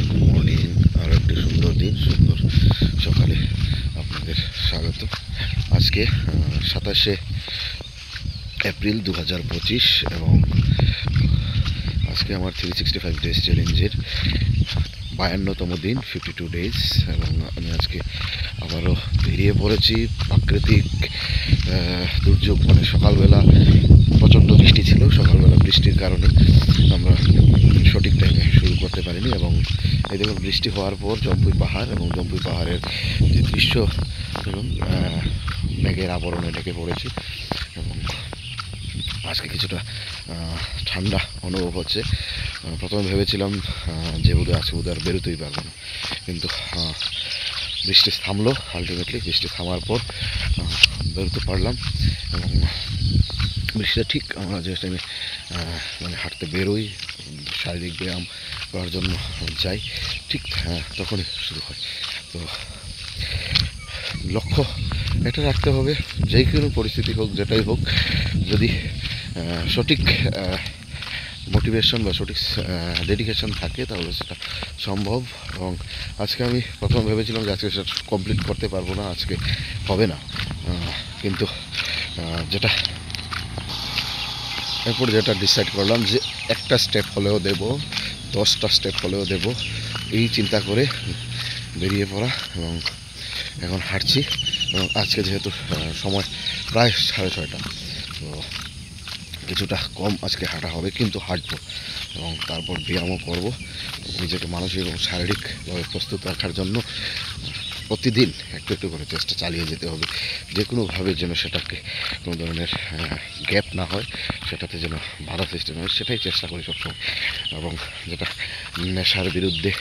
Good morning. আর একটি সুন্দর দিন, সুন্দর সকালে আপনাদের স্বাগত। আজকে 27শে এপ্রিল 2025 এবং আজকে আমার 365 ডেজ চ্যালেঞ্জের 52তম দিন, 52 ডেজ। এবং আমি আজকে আবারও বেরিয়ে পড়েছি। প্রাকৃতিক দুর্যোগ, মানে সকালবেলা প্রচণ্ড বৃষ্টি ছিল। সকালবেলা বৃষ্টির কারণে আমরা সঠিক টাইমে শুরু করতে পারিনি এবং এই দেখুন বৃষ্টি হওয়ার পর জম্পুই পাহাড় এবং জম্পুই পাহাড়ের যে দৃশ্য দেখুন, মেঘের আবরণে ঢেকে পড়েছে এবং আজকে কিছুটা ঠান্ডা অনুভব হচ্ছে। প্রথমে ভেবেছিলাম যে বোধহয় আজকে বোধহয় আর বেরোতেই পারবো না, কিন্তু বৃষ্টি থামলো। আলটিমেটলি বৃষ্টি থামার পর বেরোতে পারলাম এবং বৃষ্টিটা ঠিক আমরা যে টাইমে মানে হাঁটতে বেরোই, শারীরিক ব্যায়াম করার জন্য যাই, ঠিক তখনই শুরু হয়। তো লক্ষ্য এটা রাখতে হবে, যেই কোনো পরিস্থিতি হোক, যেটাই হোক, যদি সঠিক মোটিভেশন বা সঠিক ডেডিকেশন থাকে তাহলে সেটা সম্ভব। এবং আজকে আমি প্রথম ভেবেছিলাম যে আজকে সেটা কমপ্লিট করতে পারবো না, আজকে হবে না, কিন্তু এরপর যেটা ডিসাইড করলাম যে একটা স্টেপ হলেও দেব, 10টা স্টেপ হলেও দেব, এই চিন্তা করে বেরিয়ে পড়া এবং এখন হাঁটছি। এবং আজকে যেহেতু সময় প্রায় 6:30, তো কিছুটা কম আজকে হাঁটা হবে, কিন্তু হাঁটবো এবং তারপর ব্যায়ামও করব। নিজেকে মানসিক এবং শারীরিকভাবে প্রস্তুত রাখার জন্য প্রতিদিন একটু একটু করে চেষ্টা চালিয়ে যেতে হবে, যে কোনোভাবে যেন সেটাকে কোনো ধরনের গ্যাপ না হয়, সেটাতে যেন বাধা সৃষ্টি না হয়, সেটাই চেষ্টা করি সবসময়। এবং যেটা নেশার বিরুদ্ধে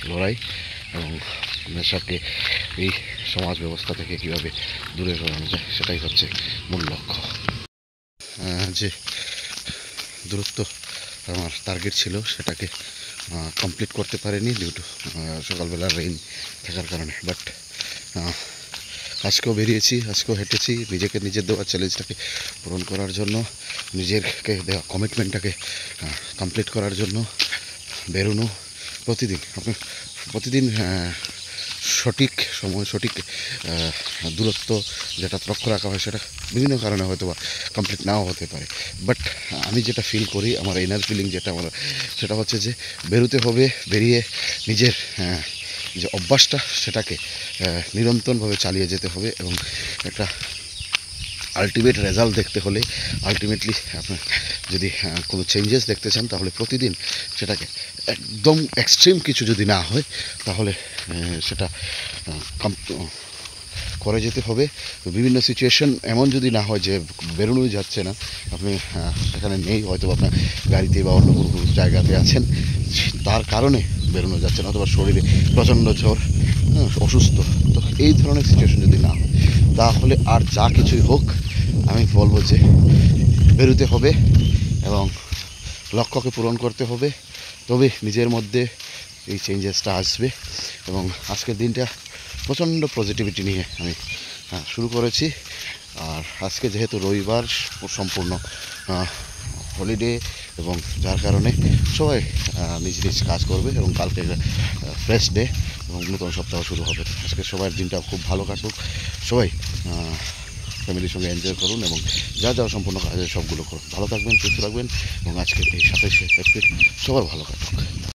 লড়াই এবং নেশাকে এই সমাজ ব্যবস্থা থেকে কীভাবে দূরে সরানো যায়, সেটাই হচ্ছে মূল লক্ষ্য। যে দূরত্ব আমার টার্গেট ছিল সেটাকে কমপ্লিট করতে পারিনি ডিউ টু সকালবেলা রেইন থাকার কারণে, বাট আজকেও বেরিয়েছি, আজকেও হেঁটেছি। নিজের দেওয়া চ্যালেঞ্জটাকে পূরণ করার জন্য, নিজেকে দেওয়া কমিটমেন্টটাকে কমপ্লিট করার জন্য বেরোনো। প্রতিদিন সঠিক সময়, সঠিক দূরত্ব যেটা লক্ষ্য রাখা হয়, সেটা বিভিন্ন কারণে হয়তো বা কমপ্লিট নাও হতে পারে। বাট আমি যেটা ফিল করি, আমার ইনার ফিলিং যেটা আমার, সেটা হচ্ছে যে বেরোতে হবে, বেরিয়ে নিজের যে অভ্যাসটা সেটাকে নিরন্তরভাবে চালিয়ে যেতে হবে এবং একটা আলটিমেট রেজাল্ট দেখতে হলে, আলটিমেটলি আপনার যদি কোনো চেঞ্জেস দেখতে চান, তাহলে প্রতিদিন সেটাকে একদম এক্সট্রিম কিছু যদি না হয়, তাহলে সেটা করে যেতে হবে। বিভিন্ন সিচুয়েশন এমন যদি না হয় যে বেরোনোই যাচ্ছে না, আপনি সেখানে নেই, হয়তো আপনার গাড়িতে বা অন্য কোনো জায়গাতে আছেন, তার কারণে বেরোনো যাচ্ছে না, অথবা শরীরে প্রচণ্ড জ্বর, অসুস্থ, তো এই ধরনের সিচুয়েশন যদি না হয়, তাহলে আর যা কিছুই হোক আমি বলবো যে বেরোতে হবে এবং লক্ষ্যকে পূরণ করতে হবে, তবে নিজের মধ্যে এই চেঞ্জেসটা আসবে। এবং আজকের দিনটা প্রচণ্ড পজিটিভিটি নিয়ে আমি শুরু করেছি। আর আজকে যেহেতু রবিবার, সম্পূর্ণ হলিডে, এবং যার কারণে সবাই নিজ নিজ কাজ করবে এবং কালকে ফ্রেশ ডে এবং নতুন সপ্তাহ শুরু হবে। আজকে সবার দিনটা খুব ভালো কাটুক, সবাই ফ্যামিলির সঙ্গে এনজয় করুন এবং যা যা সম্পূর্ণ কাজের সবগুলো করুন। ভালো থাকবেন, সুস্থ থাকবেন এবং আজকের এই 27শে এপ্রিল সবার ভালো কাটুক।